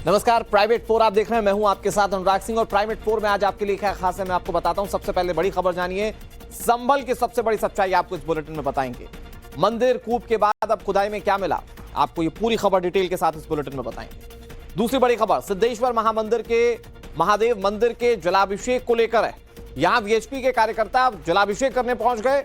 नमस्कार, प्राइवेट 4 आप देख रहे हैं। मैं हूं आपके साथ अनुराग सिंह और प्राइवेट 4 में आज आपके लिए क्या खास है मैं आपको बताता हूं। सबसे पहले बड़ी खबर जानिए, संभल की सबसे बड़ी सच्चाई आपको इस बुलेटिन में बताएंगे। मंदिर कूप के बाद अब खुदाई में क्या मिला, आपको ये पूरी खबर डिटेल के साथ इस बुलेटिन में बताएंगे। दूसरी बड़ी खबर सिद्धेश्वर महामंदिर के महादेव मंदिर के जलाभिषेक को लेकर है। यहां वीएचपी के कार्यकर्ता जलाभिषेक करने पहुंच गए,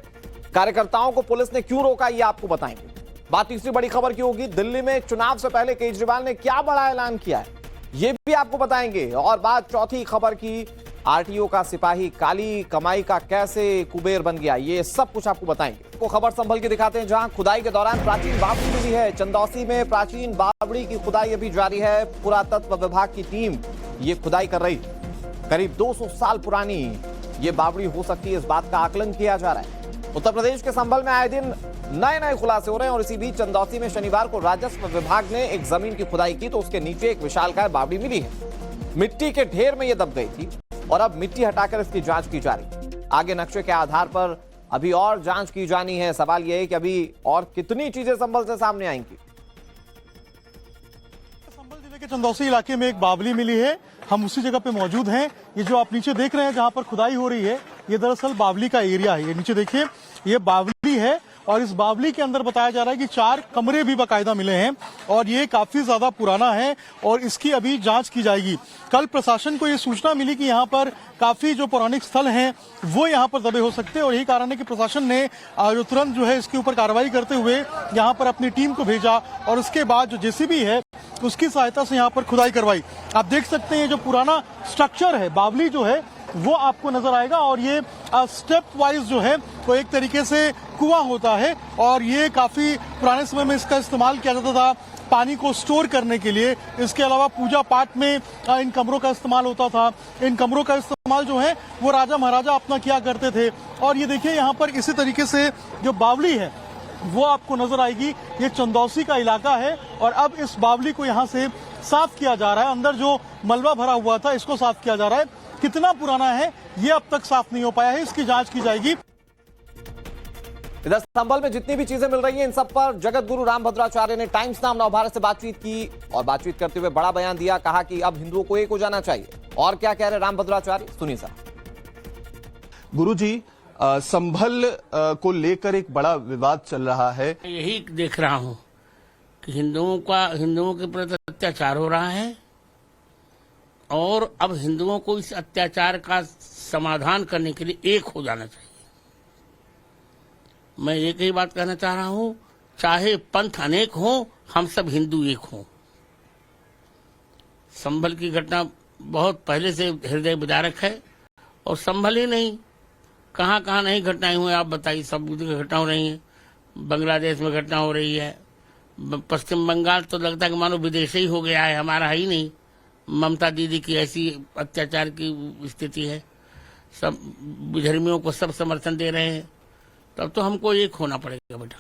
कार्यकर्ताओं को पुलिस ने क्यों रोका ये आपको बताएंगे। बात तीसरी बड़ी खबर की होगी, दिल्ली में चुनाव से पहले केजरीवाल ने क्या बड़ा ऐलान किया है ये भी आपको बताएंगे। और बात चौथी खबर की, आरटीओ का सिपाही काली कमाई का कैसे कुबेर बन गया, ये सब कुछ आपको बताएंगे। को खबर संभल के दिखाते हैं, जहां खुदाई के दौरान प्राचीन बावड़ी मिली है। चंदौसी में प्राचीन बावड़ी की खुदाई अभी जारी है। पुरातत्व विभाग की टीम ये खुदाई कर रही है। करीब 200 साल पुरानी ये बावड़ी हो सकती है, इस बात का आकलन किया जा रहा है। उत्तर प्रदेश के संभल में आए दिन नए खुलासे हो रहे हैं और इसी बीच चंदौसी में शनिवार को राजस्व विभाग ने एक जमीन की खुदाई की तो उसके नीचे एक विशालकाय बावड़ी मिली है। मिट्टी के ढेर में यह दब गई थी और अब मिट्टी हटाकर इसकी जांच की जा रही है। आगे नक्शे के आधार पर अभी और जांच की जानी है। सवाल यह है कि अभी और कितनी चीजें संभल से सामने आएंगी। संभल जिले के चंदौसी इलाके में एक बावली मिली है, हम उसी जगह पे मौजूद हैं। ये जो आप नीचे देख रहे हैं जहां पर खुदाई हो रही है, ये दरअसल बावली का एरिया है। ये नीचे देखिए, ये बावली है और इस बावली के अंदर बताया जा रहा है कि 4 कमरे भी बाकायदा मिले हैं और ये काफी ज्यादा पुराना है और इसकी अभी जांच की जाएगी। कल प्रशासन को ये सूचना मिली कि यहाँ पर काफी जो पौराणिक स्थल हैं वो यहाँ पर दबे हो सकते हैं और यही कारण है कि प्रशासन ने जो तुरंत जो है इसके ऊपर कार्रवाई करते हुए यहाँ पर अपनी टीम को भेजा और उसके बाद जो जेसीबी है उसकी सहायता से यहाँ पर खुदाई करवाई। आप देख सकते हैं जो पुराना स्ट्रक्चर है, बावली जो है वो आपको नजर आएगा और ये स्टेप वाइज जो है वो एक तरीके से कुआं होता है और ये काफी पुराने समय में इसका इस्तेमाल किया जाता था पानी को स्टोर करने के लिए। इसके अलावा पूजा पाठ में इन कमरों का इस्तेमाल होता था। इन कमरों का इस्तेमाल जो है वो राजा महाराजा अपना किया करते थे। और ये देखिए यहाँ पर इसी तरीके से जो बावली है वो आपको नजर आएगी। ये चंदौसी का इलाका है और अब इस बावली को यहाँ से साफ किया जा रहा है। अंदर जो मलबा भरा हुआ था इसको साफ किया जा रहा है। कितना पुराना है ये अब तक साफ नहीं हो पाया है, इसकी जांच की जाएगी। इधर संभल में जितनी भी चीजें मिल रही हैं इन सब पर जगत गुरु रामभद्राचार्य ने टाइम्स नाम नवभारत से बातचीत की और बातचीत करते हुए बड़ा बयान दिया। कहा कि अब हिंदुओं को एक हो जाना चाहिए। और क्या कह रहे रामभद्राचार्य, सुनिए साहब। गुरुजी, संभल को लेकर एक बड़ा विवाद चल रहा है। यही देख रहा हूं कि हिंदुओं के प्रति अत्याचार हो रहा है और अब हिंदुओं को इस अत्याचार का समाधान करने के लिए एक हो जाना चाहिए। मैं एक ही बात कहना चाह रहा हूं, चाहे पंथ अनेक हो, हम सब हिंदू एक हों। संभल की घटना बहुत पहले से हृदय विदारक है और संभल ही नहीं, कहाँ कहाँ नहीं घटनाएं हुई आप बताइए। सब घटना हो रही है, बांग्लादेश में घटना हो रही है, पश्चिम बंगाल तो लगता है कि मानो विदेश ही हो गया है, हमारा ही नहीं। ममता दीदी की ऐसी अत्याचार की स्थिति है, सब धर्मियों को सब समर्थन दे रहे हैं, तब तो हमको एक होना पड़ेगा बेटा।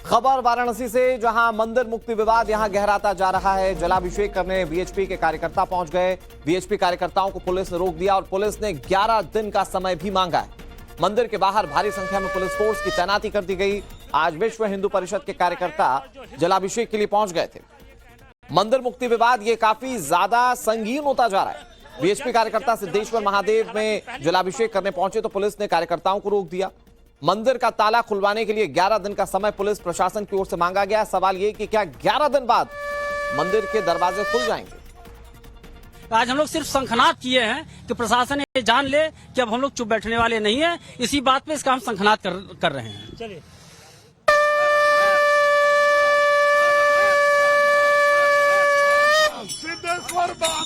खबर वाराणसी से, जहां मंदिर मुक्ति विवाद यहां गहराता जा रहा है। जलाभिषेक करने वीएचपी के कार्यकर्ता पहुंच गए। वीएचपी कार्यकर्ताओं को पुलिस ने रोक दिया और पुलिस ने 11 दिन का समय भी मांगा है। मंदिर के बाहर भारी संख्या में पुलिस फोर्स की तैनाती कर दी गई। आज विश्व हिंदू परिषद के कार्यकर्ता जलाभिषेक के लिए पहुंच गए थे। मंदिर मुक्ति विवाद ये काफी ज्यादा संगीन होता जा रहा है। वीएचपी कार्यकर्ता सिद्धेश्वर महादेव में जलाभिषेक करने पहुंचे तो पुलिस ने कार्यकर्ताओं को रोक दिया। मंदिर का ताला खुलवाने के लिए 11 दिन का समय पुलिस प्रशासन की ओर से मांगा गया। सवाल यह कि क्या 11 दिन बाद मंदिर के दरवाजे खुल जाएंगे। आज हम लोग सिर्फ शंखनाद किए हैं कि प्रशासन ये जान ले कि अब हम लोग चुप बैठने वाले नहीं हैं। इसी बात पे इसका हम शंखनाद कर रहे हैं। चलिए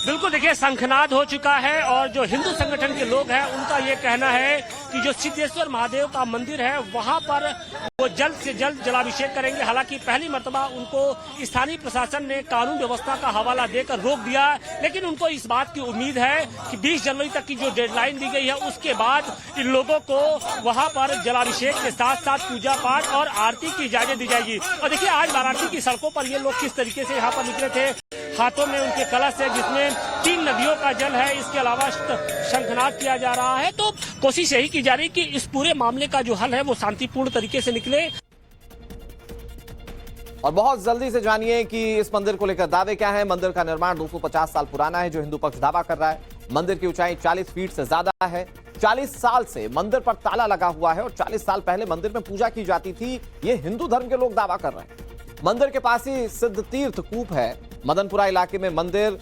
बिल्कुल, देखिए शंखनाद हो चुका है और जो हिंदू संगठन के लोग हैं उनका ये कहना है कि जो सिद्धेश्वर महादेव का मंदिर है वहां पर वो जल्द से जल्द जलाभिषेक करेंगे। हालांकि पहली मर्तबा उनको स्थानीय प्रशासन ने कानून व्यवस्था का हवाला देकर रोक दिया, लेकिन उनको इस बात की उम्मीद है कि 20 जनवरी तक की जो डेडलाइन दी गई है उसके बाद इन लोगों को वहां पर जलाभिषेक के साथ साथ पूजा पाठ और आरती की इजाजत दी जाएगी। और देखिए आज वाराणसी की सड़कों पर ये लोग किस तरीके से यहाँ पर निकले थे। हाथों में उनके कलश है जिसमें 3 नदियों का जल है, इसके अलावा शंखनाद किया जा रहा है। तो कोशिश यही की जा रही है कि इस पूरे मामले का जो हल है वो शांतिपूर्ण तरीके से निकले। और बहुत जल्दी से जानिए कि इस मंदिर को लेकर दावे क्या है। मंदिर का निर्माण 250 साल पुराना है, जो हिंदू पक्ष दावा कर रहा है। मंदिर की ऊंचाई 40 फीट से ज्यादा है। 40 साल से मंदिर पर ताला लगा हुआ है और 40 साल पहले मंदिर में पूजा की जाती थी, ये हिंदू धर्म के लोग दावा कर रहे हैं। मंदिर के पास ही सिद्ध तीर्थ कूप है। मदनपुरा इलाके में मंदिर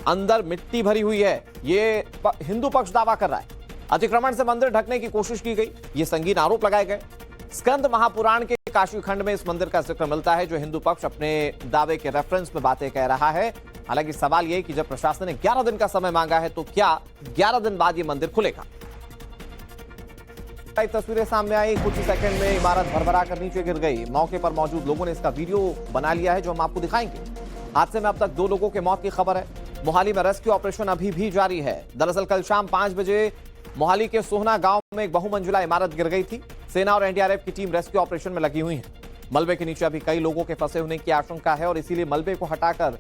अंदर मिट्टी भरी हुई है, ये हिंदू पक्ष दावा कर रहा है। अतिक्रमण से मंदिर ढकने की कोशिश की गई, ये संगीन आरोप लगाए गए। स्कंद महापुराण के काशी खंड में इस मंदिर का जिक्र मिलता है, जो हिंदू पक्ष अपने दावे के रेफरेंस में बातें कह रहा है। हालांकि सवाल यह कि जब प्रशासन ने 11 दिन का समय मांगा है, तो क्या 11 दिन बाद ये मंदिर खुलेगा? कई तस्वीरें सामने आई, कुछ ही सेकंड में इमारत भरभरा कर नीचे गिर गई। मौके पर मौजूद लोगों ने इसका वीडियो बना लिया है, जो हम आपको दिखाएंगे। हादसे में अब तक 2 लोगों के मौत की खबर है। मोहाली में रेस्क्यू ऑपरेशन अभी भी जारी है। दरअसल कल शाम 5 बजे मोहाली के सोहना गांव में एक बहुमंजिला इमारत गिर गई थी। सेना और एनडीआरएफ की टीम रेस्क्यू ऑपरेशन में लगी हुई है। मलबे के नीचे अभी कई लोगों के फंसे होने की आशंका है और इसीलिए मलबे को हटाकर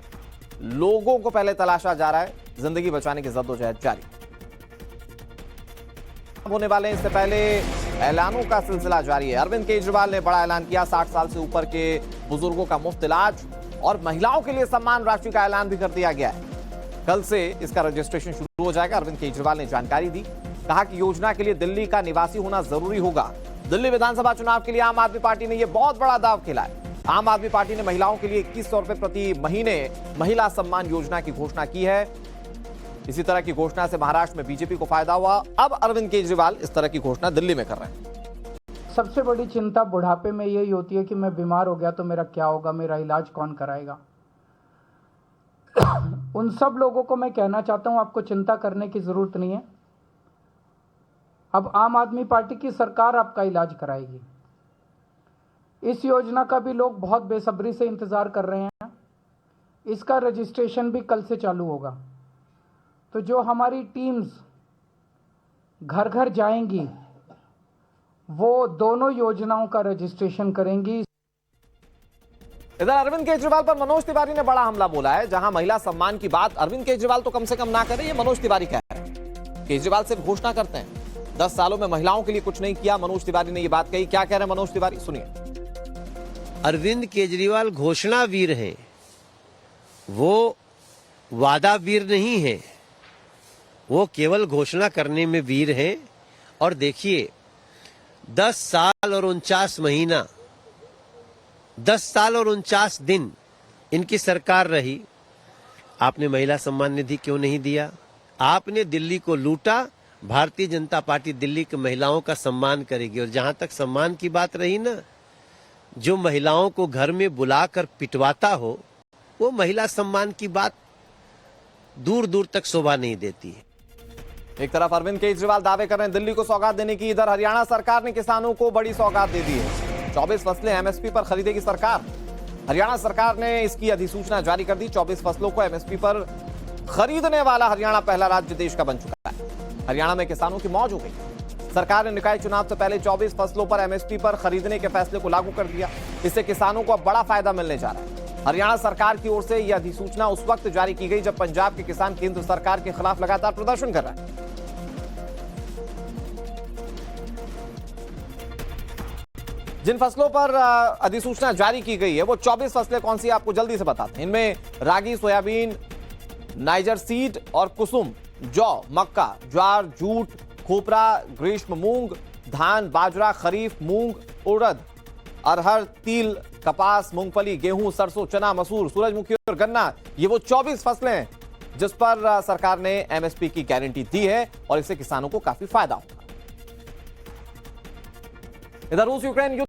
लोगों को पहले तलाशा जा रहा है। जिंदगी बचाने की जद्दोजहद जारी होने वाले हैं। इससे पहले ऐलानों का सिलसिला जारी है। अरविंद केजरीवाल ने बड़ा ऐलान किया। 60 साल से ऊपर के बुजुर्गों का मुफ्त इलाज और महिलाओं के लिए सम्मान राशि का ऐलान भी कर दिया गया है। कल से इसका रजिस्ट्रेशन शुरू हो जाएगा। अरविंद केजरीवाल ने जानकारी दी, कहा कि योजना के लिए दिल्ली का निवासी होना जरूरी होगा। दिल्ली विधानसभा चुनाव के लिए आम आदमी पार्टी ने यह बहुत बड़ा दाव खेला है। आम आदमी पार्टी ने महिलाओं के लिए 2100 रुपए प्रति महीने महिला सम्मान योजना की घोषणा की है। इसी तरह की घोषणा से महाराष्ट्र में बीजेपी को फायदा हुआ। अब अरविंद केजरीवाल इस तरह की घोषणा दिल्ली में कर रहे हैं। सबसे बड़ी चिंता बुढ़ापे में यही होती है कि मैं बीमार हो गया तो मेरा क्या होगा, मेरा इलाज कौन कराएगा। उन सब लोगों को मैं कहना चाहता हूं, आपको चिंता करने की जरूरत नहीं है। अब आम आदमी पार्टी की सरकार आपका इलाज कराएगी। इस योजना का भी लोग बहुत बेसब्री से इंतजार कर रहे हैं। इसका रजिस्ट्रेशन भी कल से चालू होगा। तो जो हमारी टीम्स घर घर जाएंगी, वो दोनों योजनाओं का रजिस्ट्रेशन करेंगी। इधर अरविंद केजरीवाल पर मनोज तिवारी ने बड़ा हमला बोला है। जहां महिला सम्मान की बात अरविंद केजरीवाल तो कम से कम ना करे, ये मनोज तिवारी कह रहे हैं। केजरीवाल सिर्फ घोषणा करते हैं, 10 सालों में महिलाओं के लिए कुछ नहीं किया। मनोज तिवारी ने ये बात कही। क्या कह रहे हैं मनोज तिवारी, सुनिए। अरविंद केजरीवाल घोषणा वीर हैं, वो वादा वीर नहीं है। वो केवल घोषणा करने में वीर हैं। और देखिए, 10 साल और 49 महीना, 10 साल और 49 दिन इनकी सरकार रही। आपने महिला सम्मान निधि क्यों नहीं दिया? आपने दिल्ली को लूटा। भारतीय जनता पार्टी दिल्ली की महिलाओं का सम्मान करेगी। और जहां तक सम्मान की बात रही ना, जो महिलाओं को घर में बुलाकर पिटवाता हो, वो महिला सम्मान की बात दूर दूर तक शोभा नहीं देती है। एक तरफ अरविंद केजरीवाल दावे कर रहे हैं दिल्ली को सौगात देने की, इधर हरियाणा सरकार ने किसानों को बड़ी सौगात दे दी है। 24 फसलें एमएसपी पर खरीदेगी सरकार। हरियाणा सरकार ने इसकी अधिसूचना जारी कर दी। 24 फसलों को एमएसपी पर खरीदने वाला हरियाणा पहला राज्य देश का बन चुका है। हरियाणा में किसानों की मौज हो गई। सरकार ने निकाय चुनाव से पहले 24 फसलों पर एमएसपी पर खरीदने के फैसले को लागू कर दिया। इससे किसानों को अब बड़ा फायदा मिलने जा रहा है। हरियाणा सरकार की ओर से यह अधिसूचना उस वक्त जारी की गई जब पंजाब के किसान केंद्र सरकार के खिलाफ लगातार प्रदर्शन कर रहे हैं। जिन फसलों पर अधिसूचना जारी की गई है वो 24 फसलें कौन सी आपको जल्दी से बताते हैं। इनमें रागी, सोयाबीन, नाइजर सीड और कुसुम, जौ, मक्का, ज्वार, जूट, खोपरा, ग्रीष्म मूंग, धान, बाजरा, खरीफ मूंग, उड़द, अरहर, तिल, कपास, मूंगफली, गेहूं, सरसों, चना, मसूर, सूरजमुखी और गन्ना, ये वो 24 फसलें हैं जिस पर सरकार ने एमएसपी की गारंटी दी है और इससे किसानों को काफी फायदा होगा। इधर रूस यूक्रेन युद्ध